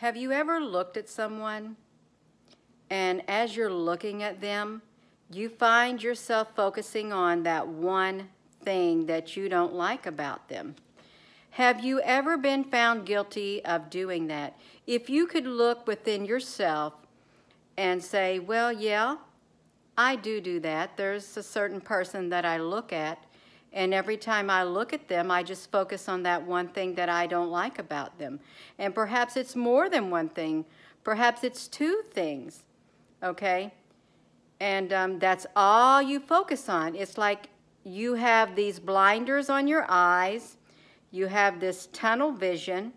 Have you ever looked at someone and as you're looking at them, you find yourself focusing on that one thing that you don't like about them? Have you ever been found guilty of doing that? If you could look within yourself and say, well, yeah, I do that. There's a certain person that I look at, and every time I look at them, I just focus on that one thing that I don't like about them. And perhaps it's more than one thing. Perhaps it's two things, okay? And that's all you focus on. It's like you have these blinders on your eyes. You have this tunnel vision,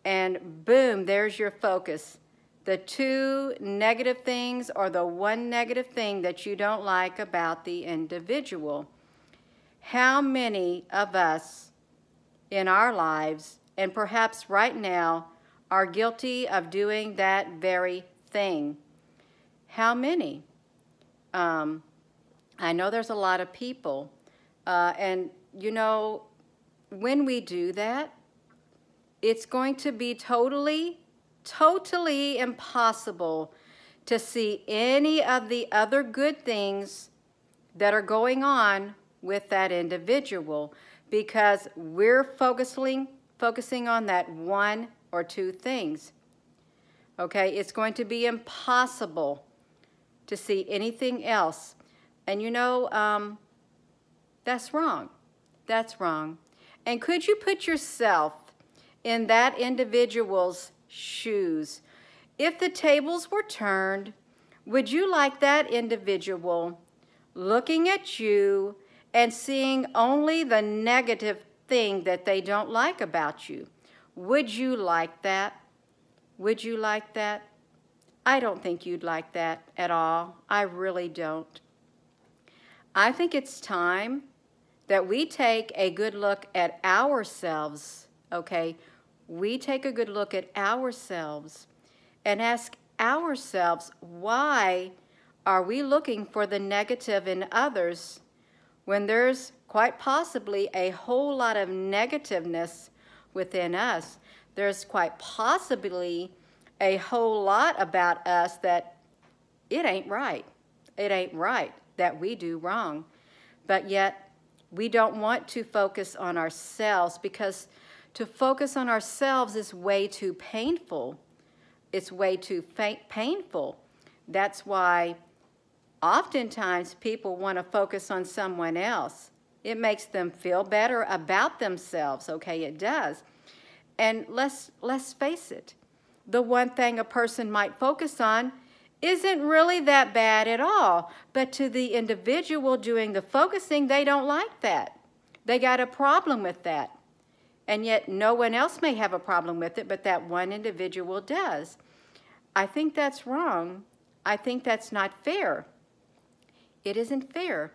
and boom, there's your focus. The two negative things or the one negative thing that you don't like about the individual. How many of us in our lives, and perhaps right now, are guilty of doing that very thing? How many? I know there's a lot of people. And, you know, when we do that, it's going to be totally impossible to see any of the other good things that are going on with that individual, because we're focusing on that one or two things. Okay, it's going to be impossible to see anything else. And you know, that's wrong. That's wrong. And could you put yourself in that individual's shoes? If the tables were turned, would you like that individual looking at you and seeing only the negative thing that they don't like about you? Would you like that? Would you like that? I don't think you'd like that at all. I really don't. I think it's time that we take a good look at ourselves, okay? We take a good look at ourselves and ask ourselves, why are we looking for the negative in others when there's quite possibly a whole lot of negativeness within us? There's quite possibly a whole lot about us that it ain't right. It ain't right, that we do wrong. But yet, we don't want to focus on ourselves, because to focus on ourselves is way too painful. It's way too painful. That's why oftentimes people want to focus on someone else. It makes them feel better about themselves, okay, it does. And let's face it, the one thing a person might focus on isn't really that bad at all. But to the individual doing the focusing, they don't like that. They got a problem with that. And yet no one else may have a problem with it, but that one individual does. I think that's wrong. I think that's not fair. It isn't fair.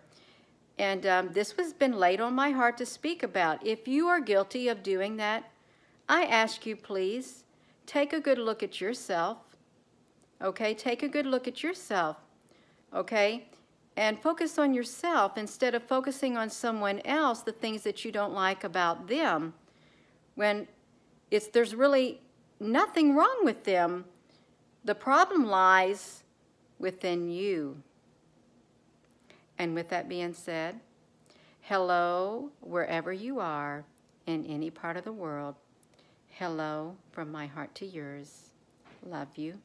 And this has been laid on my heart to speak about. If you are guilty of doing that, I ask you, please, take a good look at yourself. Okay, take a good look at yourself, okay? And focus on yourself instead of focusing on someone else, the things that you don't like about them, when there's really nothing wrong with them. The problem lies within you. And with that being said, hello, wherever you are in any part of the world. Hello from my heart to yours. Love you.